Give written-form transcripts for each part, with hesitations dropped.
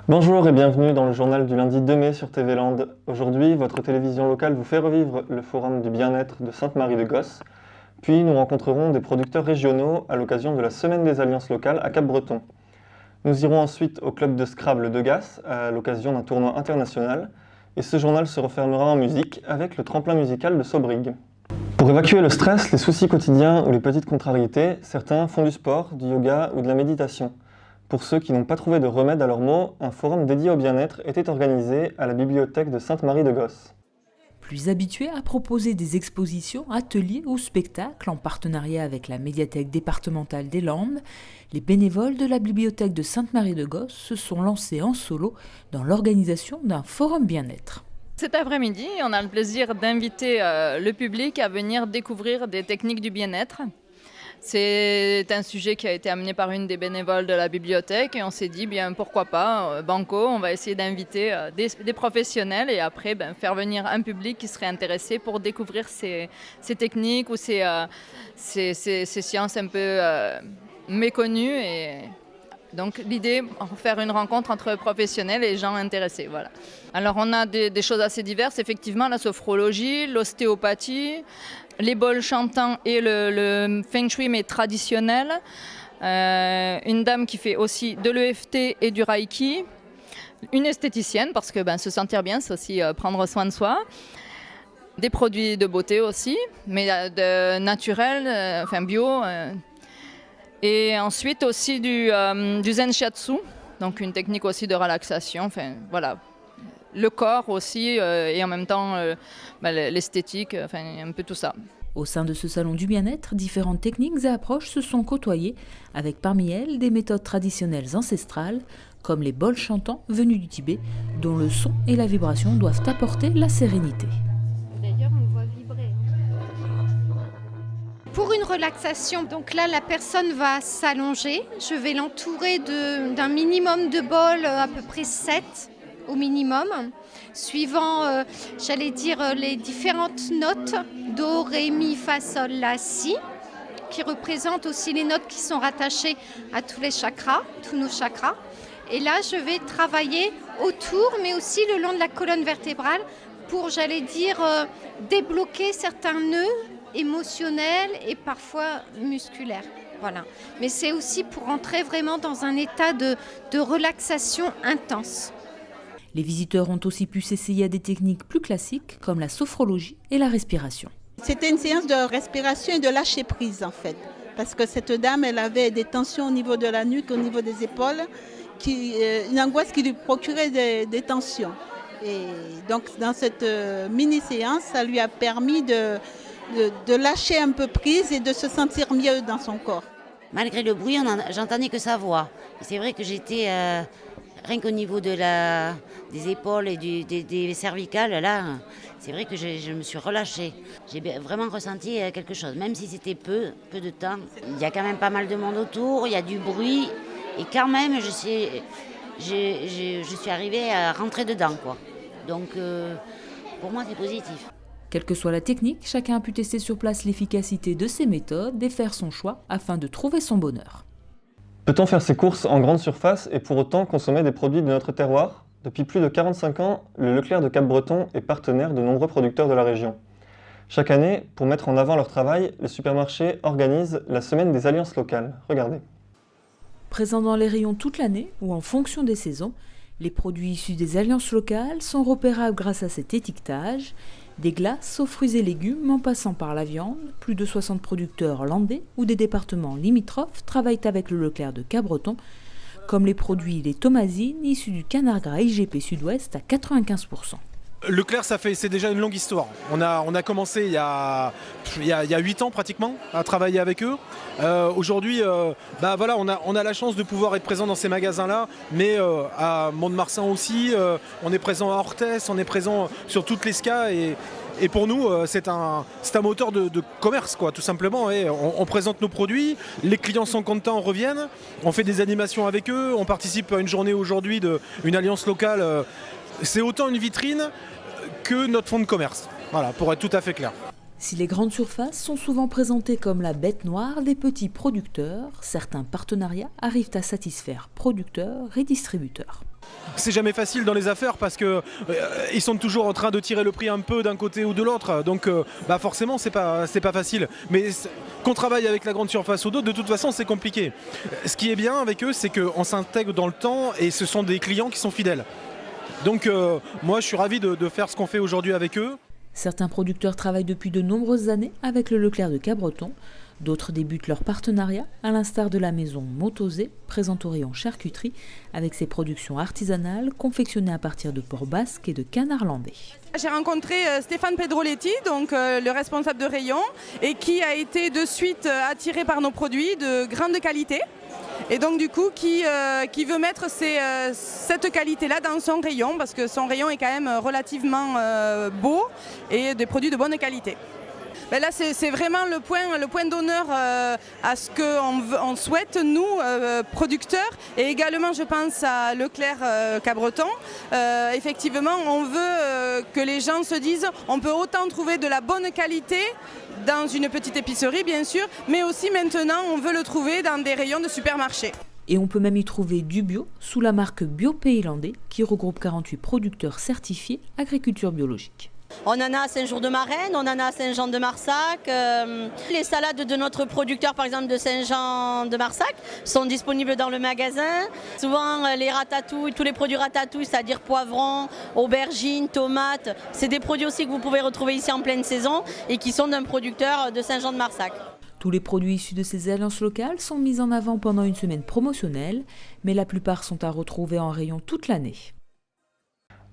Bonjour et bienvenue dans le journal du lundi 2 mai sur TV Land. Aujourd'hui, votre télévision locale vous fait revivre le Forum du bien-être de Sainte-Marie-de-Gosse. Puis nous rencontrerons des producteurs régionaux à l'occasion de la Semaine des Alliances locales à Cap-Breton. Nous irons ensuite au club de Scrabble de Gasse à l'occasion d'un tournoi international. Et ce journal se refermera en musique avec le tremplin musical de Sobrig. Pour évacuer le stress, les soucis quotidiens ou les petites contrariétés, certains font du sport, du yoga ou de la méditation. Pour ceux qui n'ont pas trouvé de remède à leurs maux, un forum dédié au bien-être était organisé à la bibliothèque de Sainte-Marie-de-Gosse. Plus habitués à proposer des expositions, ateliers ou spectacles en partenariat avec la médiathèque départementale des Landes, les bénévoles de la bibliothèque de Sainte-Marie-de-Gosse se sont lancés en solo dans l'organisation d'un forum bien-être. Cet après-midi, on a le plaisir d'inviter le public à venir découvrir des techniques du bien-être. C'est un sujet qui a été amené par une des bénévoles de la bibliothèque et on s'est dit, bien pourquoi pas, banco, on va essayer d'inviter des professionnels et après faire venir un public qui serait intéressé pour découvrir ces techniques ou ces sciences un peu méconnues. Et donc l'idée, faire une rencontre entre professionnels et gens intéressés. Voilà. Alors on a des choses assez diverses, effectivement, la sophrologie, l'ostéopathie, les bols chantants et le feng shui mais traditionnel. Une dame qui fait aussi de l'EFT et du reiki. Une esthéticienne parce que se sentir bien c'est aussi prendre soin de soi. Des produits de beauté aussi, mais de naturel, bio. Et ensuite aussi du zen shiatsu, donc une technique aussi de relaxation. Voilà. Le corps aussi et en même temps l'esthétique, un peu tout ça. Au sein de ce salon du bien-être, différentes techniques et approches se sont côtoyées, avec parmi elles des méthodes traditionnelles ancestrales, comme les bols chantants venus du Tibet, dont le son et la vibration doivent apporter la sérénité. D'ailleurs, on le voit vibrer. Pour une relaxation, donc là, la personne va s'allonger. Je vais l'entourer d'un minimum de bols, à peu près 7 au minimum, suivant, les différentes notes, do, ré, mi, fa, sol, la, si, qui représentent aussi les notes qui sont rattachées à tous les chakras, tous nos chakras. Et là, je vais travailler autour, mais aussi le long de la colonne vertébrale pour, débloquer certains nœuds émotionnels et parfois musculaires. Voilà. Mais c'est aussi pour entrer vraiment dans un état de relaxation intense. Les visiteurs ont aussi pu s'essayer à des techniques plus classiques comme la sophrologie et la respiration. C'était une séance de respiration et de lâcher prise en fait. Parce que cette dame, elle avait des tensions au niveau de la nuque, au niveau des épaules, une angoisse qui lui procurait des tensions. Et donc dans cette mini-séance, ça lui a permis de lâcher un peu prise et de se sentir mieux dans son corps. Malgré le bruit, j'entendais que sa voix. C'est vrai que j'étais... Rien qu'au niveau des épaules et des cervicales, là, c'est vrai que je me suis relâchée. J'ai vraiment ressenti quelque chose, même si c'était peu de temps. Il y a quand même pas mal de monde autour, il y a du bruit, et quand même, je suis arrivée à rentrer dedans, quoi. Donc, pour moi, c'est positif. Quelle que soit la technique, chacun a pu tester sur place l'efficacité de ses méthodes et faire son choix afin de trouver son bonheur. Peut-on faire ses courses en grande surface et pour autant consommer des produits de notre terroir ? Depuis plus de 45 ans, le Leclerc de Cap-Breton est partenaire de nombreux producteurs de la région. Chaque année, pour mettre en avant leur travail, les supermarchés organisent la Semaine des Alliances locales. Regardez. Présents dans les rayons toute l'année ou en fonction des saisons, les produits issus des alliances locales sont repérables grâce à cet étiquetage. Des glaces aux fruits et légumes en passant par la viande, plus de 60 producteurs landais ou des départements limitrophes travaillent avec le Leclerc de Cap-Breton, comme les produits les tomasines issus du canard gras IGP Sud-Ouest à 95%. Leclerc, c'est déjà une longue histoire. On a commencé il y a 8 ans pratiquement à travailler avec eux. Aujourd'hui, on a la chance de pouvoir être présent dans ces magasins-là, mais à Mont-de-Marsan aussi, on est présent à Orthès, on est présent sur toutes les SCA et pour nous, c'est un moteur de commerce, quoi, tout simplement. Et on présente nos produits, les clients sont contents, reviennent, on fait des animations avec eux, on participe à une journée aujourd'hui d'une alliance locale. C'est autant une vitrine que notre fonds de commerce, voilà, pour être tout à fait clair. Si les grandes surfaces sont souvent présentées comme la bête noire des petits producteurs, certains partenariats arrivent à satisfaire producteurs et distributeurs. C'est jamais facile dans les affaires parce que ils sont toujours en train de tirer le prix un peu d'un côté ou de l'autre. Donc forcément c'est pas facile. Mais qu'on travaille avec la grande surface ou d'autres, de toute façon c'est compliqué. Ce qui est bien avec eux, c'est qu'on s'intègre dans le temps et ce sont des clients qui sont fidèles. Donc moi je suis ravi de faire ce qu'on fait aujourd'hui avec eux. Certains producteurs travaillent depuis de nombreuses années avec le Leclerc de Cabreton. D'autres débutent leur partenariat, à l'instar de la maison Motosé, présente au rayon charcuterie, avec ses productions artisanales confectionnées à partir de porc basque et de canne harlandais. J'ai rencontré Stéphane Pedroletti, donc le responsable de rayon, et qui a été de suite attiré par nos produits de grande qualité. Et donc du coup, qui veut mettre cette qualité-là dans son rayon, parce que son rayon est quand même relativement beau et des produits de bonne qualité. Ben là, c'est vraiment le point d'honneur à ce qu'on souhaite, nous, producteurs, et également, je pense, à Leclerc Cabreton. Effectivement, on veut que les gens se disent on peut autant trouver de la bonne qualité dans une petite épicerie, bien sûr, mais aussi maintenant, on veut le trouver dans des rayons de supermarché. Et on peut même y trouver du bio sous la marque Bio Pays-Landais, qui regroupe 48 producteurs certifiés agriculture biologique. On en a à Saint-Jour-de-Marraine, on en a à Saint-Jean-de-Marsac. Les salades de notre producteur, par exemple de Saint-Jean-de-Marsac, sont disponibles dans le magasin. Souvent les ratatouilles, tous les produits ratatouilles, c'est-à-dire poivrons, aubergines, tomates, c'est des produits aussi que vous pouvez retrouver ici en pleine saison et qui sont d'un producteur de Saint-Jean-de-Marsac. Tous les produits issus de ces alliances locales sont mis en avant pendant une semaine promotionnelle, mais la plupart sont à retrouver en rayon toute l'année.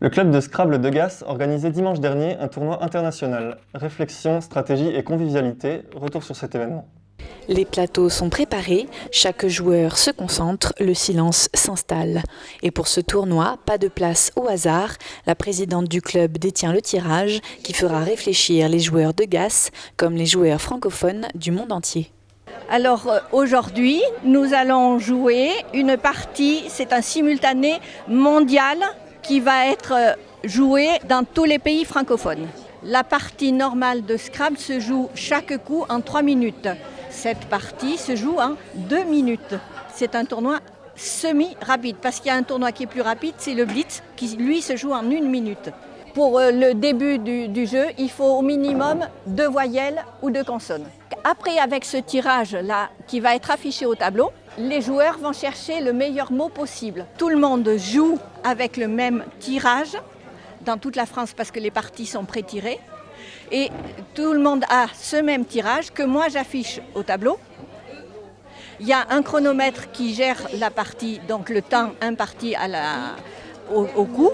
Le club de Scrabble de Gasse organisait dimanche dernier un tournoi international. Réflexion, stratégie et convivialité, retour sur cet événement. Les plateaux sont préparés, chaque joueur se concentre, le silence s'installe. Et pour ce tournoi, pas de place au hasard, la présidente du club détient le tirage qui fera réfléchir les joueurs de Gasse comme les joueurs francophones du monde entier. Alors aujourd'hui, nous allons jouer une partie, c'est un simultané mondial qui va être joué dans tous les pays francophones. La partie normale de Scrabble se joue chaque coup en 3 minutes. Cette partie se joue en 2 minutes. C'est un tournoi semi-rapide, parce qu'il y a un tournoi qui est plus rapide, c'est le Blitz, qui lui se joue en 1 minute. Pour le début du jeu, il faut au minimum 2 voyelles ou 2 consonnes. Après, avec ce tirage-là qui va être affiché au tableau, les joueurs vont chercher le meilleur mot possible. Tout le monde joue avec le même tirage dans toute la France parce que les parties sont pré-tirées. Et tout le monde a ce même tirage que moi j'affiche au tableau. Il y a un chronomètre qui gère la partie, donc le temps imparti au coup.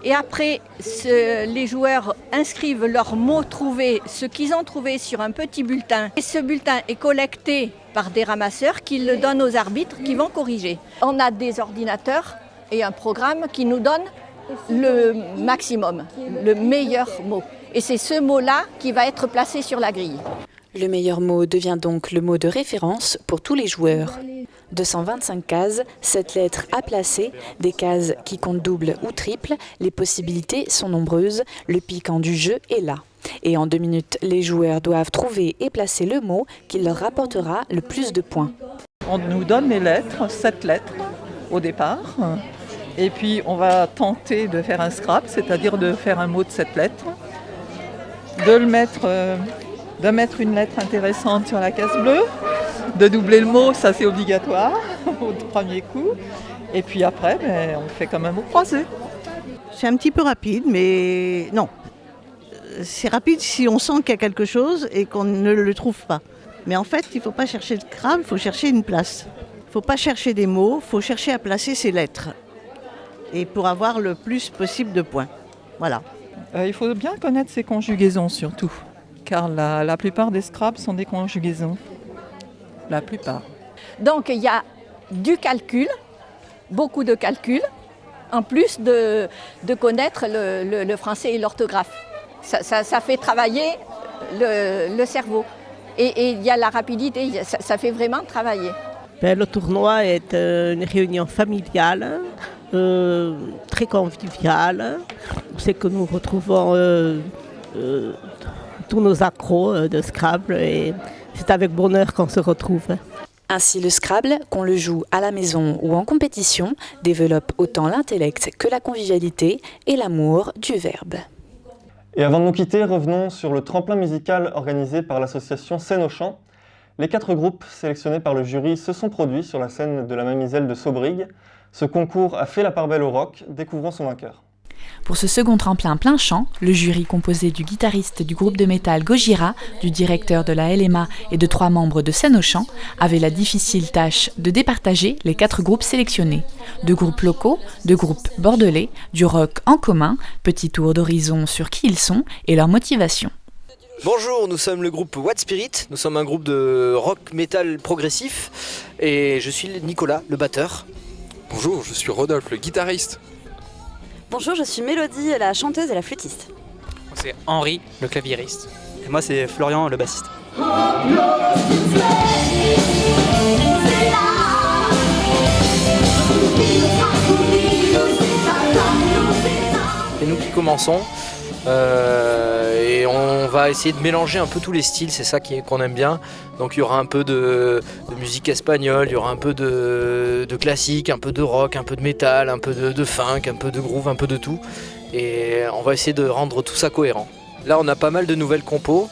Et après, les joueurs inscrivent leurs mots trouvés, ce qu'ils ont trouvé sur un petit bulletin. Et ce bulletin est collecté par des ramasseurs qui le donnent aux arbitres qui vont corriger. On a des ordinateurs et un programme qui nous donne le maximum, le meilleur mot. Et c'est ce mot-là qui va être placé sur la grille. Le meilleur mot devient donc le mot de référence pour tous les joueurs. 225 cases, 7 lettres à placer, des cases qui comptent double ou triple, les possibilités sont nombreuses, le piquant du jeu est là. Et en 2 minutes, les joueurs doivent trouver et placer le mot qui leur rapportera le plus de points. On nous donne les lettres, 7 lettres au départ, et puis on va tenter de faire un scrap, c'est-à-dire de faire un mot de 7 lettres, de mettre une lettre intéressante sur la case bleue, de doubler le mot, ça c'est obligatoire au premier coup. Et puis après, on fait comme un mot croisé. C'est un petit peu rapide, mais non. C'est rapide si on sent qu'il y a quelque chose et qu'on ne le trouve pas. Mais en fait, il ne faut pas chercher le Scrabble, il faut chercher une place. Il ne faut pas chercher des mots, il faut chercher à placer ses lettres. Et pour avoir le plus possible de points. Voilà. Il faut bien connaître ses conjugaisons surtout. Car la plupart des Scrabbles sont des conjugaisons. La plupart. Donc il y a du calcul, beaucoup de calcul, en plus de connaître le français et l'orthographe. Ça fait travailler le cerveau. Et il y a la rapidité, ça fait vraiment travailler. Le tournoi est une réunion familiale, très conviviale. C'est que nous retrouvons tous nos accros de Scrabble et c'est avec bonheur qu'on se retrouve. Ainsi, le Scrabble, qu'on le joue à la maison ou en compétition, développe autant l'intellect que la convivialité et l'amour du verbe. Et avant de nous quitter, revenons sur le tremplin musical organisé par l'association Scène au Champ. Les 4 groupes sélectionnés par le jury se sont produits sur la scène de la Mamiselle de Saubrigue. Ce concours a fait la part belle au rock, découvrant son vainqueur. Pour ce second tremplin plein champ, le jury composé du guitariste du groupe de métal Gojira, du directeur de la LMA et de 3 membres de Scène au Champ avait la difficile tâche de départager les 4 groupes sélectionnés. 2 groupes locaux, 2 groupes bordelais, du rock en commun, petit tour d'horizon sur qui ils sont et leur motivation. Bonjour, nous sommes le groupe What Spirit, nous sommes un groupe de rock metal progressif et je suis Nicolas, le batteur. Bonjour, je suis Rodolphe, le guitariste. Bonjour, je suis Mélodie, la chanteuse et la flûtiste. C'est Henri, le claviériste. Et moi c'est Florian, le bassiste. C'est nous qui commençons et on va essayer de mélanger un peu tous les styles, c'est ça qu'on aime bien. Donc il y aura un peu de musique espagnole, il y aura un peu de classique, un peu de rock, un peu de métal, un peu de funk, un peu de groove, un peu de tout. Et on va essayer de rendre tout ça cohérent. Là on a pas mal de nouvelles compos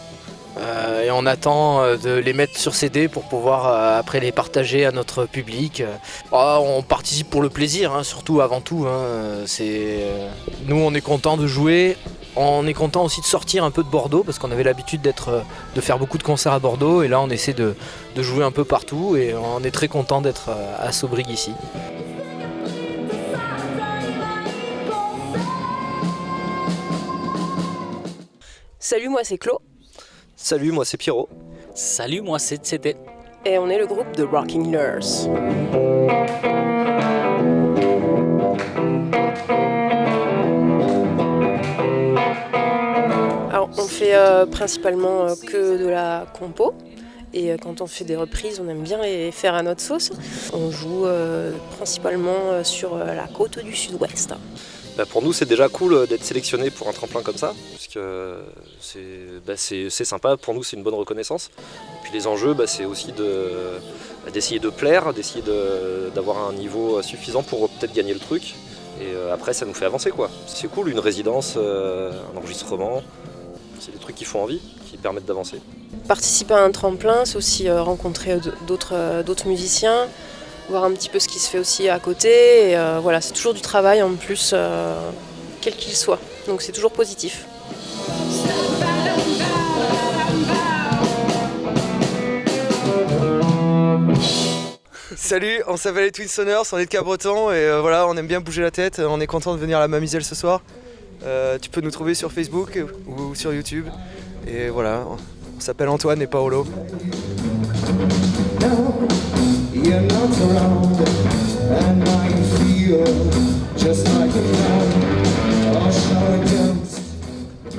et on attend de les mettre sur CD pour pouvoir après les partager à notre public. On participe pour le plaisir, hein, surtout avant tout. Nous on est content de jouer. On est content aussi de sortir un peu de Bordeaux parce qu'on avait l'habitude de faire beaucoup de concerts à Bordeaux et là on essaie de jouer un peu partout et on est très content d'être à Saubrigue ici. Salut, moi c'est Claude. Salut, moi c'est Pierrot. Salut, moi c'est Tsete. Et on est le groupe de Rocking Nurse. Alors, on fait principalement que de la compo. Et quand on fait des reprises, on aime bien les faire à notre sauce. On joue principalement sur la côte du sud-ouest. Pour nous, c'est déjà cool d'être sélectionné pour un tremplin comme ça, parce que c'est sympa. Pour nous, c'est une bonne reconnaissance. Et puis les enjeux, c'est aussi d'essayer de plaire, d'essayer d'avoir un niveau suffisant pour peut-être gagner le truc. Et après, ça nous fait avancer, quoi. C'est cool, une résidence, un enregistrement. C'est des trucs qui font envie, qui permettent d'avancer. Participer à un tremplin, c'est aussi rencontrer d'autres musiciens, voir un petit peu ce qui se fait aussi à côté. Et, voilà, c'est toujours du travail en plus, quel qu'il soit. Donc c'est toujours positif. Salut, on s'appelle les Twin Stoners, on est de Cabreton et voilà, on aime bien bouger la tête, on est content de venir à la Mamiselle ce soir. Tu peux nous trouver sur Facebook ou sur YouTube. Et voilà, on s'appelle Antoine et Paolo.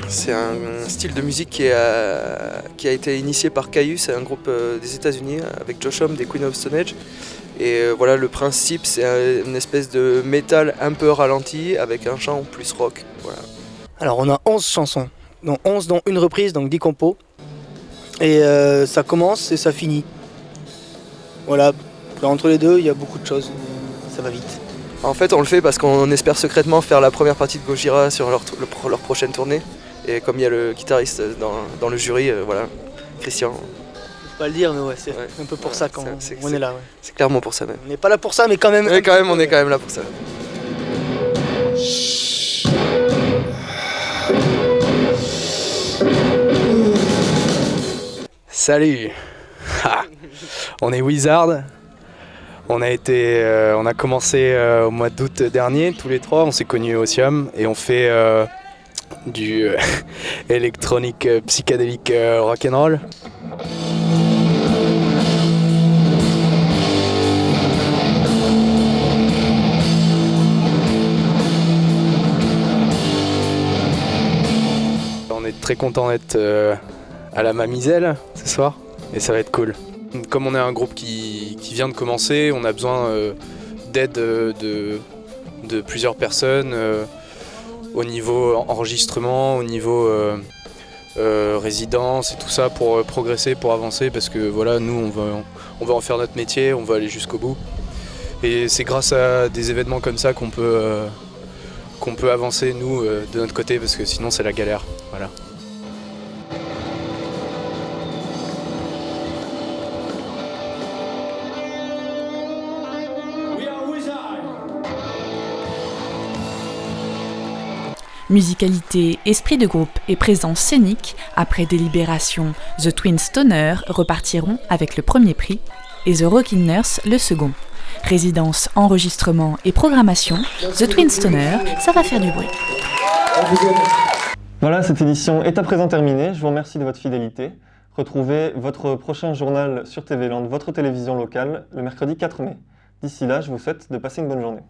C'est un style de musique qui a été initié par Caius, un groupe des États-Unis avec Josh Homme des Queen of Stone Age. Et voilà, le principe, c'est une espèce de métal un peu ralenti avec un chant plus rock. Voilà. Alors on a 11 chansons, dont 11 dont une reprise, donc 10 compos. Et ça commence et ça finit. Voilà, entre les deux, il y a beaucoup de choses, ça va vite. En fait, on le fait parce qu'on espère secrètement faire la première partie de Gojira sur leur prochaine tournée. Et comme il y a le guitariste dans le jury, voilà, Christian. Faut pas le dire, mais ouais, c'est un peu pour ça qu'on est là. Ouais. C'est clairement pour ça même. On n'est pas là pour ça, mais quand même. Mais quand même, on est quand même là pour ça. Salut. On est Wizard. On a commencé au mois d'août dernier, tous les trois. On s'est connus au Siam et on fait du électronique psychédélique rock'n'roll. On est très content d'être à la Mamiselle ce soir et ça va être cool. Comme on est un groupe qui vient de commencer, on a besoin d'aide de plusieurs personnes au niveau enregistrement, au niveau résidence et tout ça pour progresser, pour avancer, parce que voilà, nous on va en faire notre métier, on va aller jusqu'au bout. Et c'est grâce à des événements comme ça qu'on peut avancer nous de notre côté, parce que sinon c'est la galère. Voilà. Musicalité, esprit de groupe et présence scénique, après délibération, The Twin Stoners repartiront avec le premier prix et The Rockin' Nurse le second. Résidence, enregistrement et programmation, The Twin Stoners, ça va faire du bruit. Voilà, cette édition est à présent terminée. Je vous remercie de votre fidélité. Retrouvez votre prochain journal sur TV Land, votre télévision locale, le mercredi 4 mai. D'ici là, je vous souhaite de passer une bonne journée.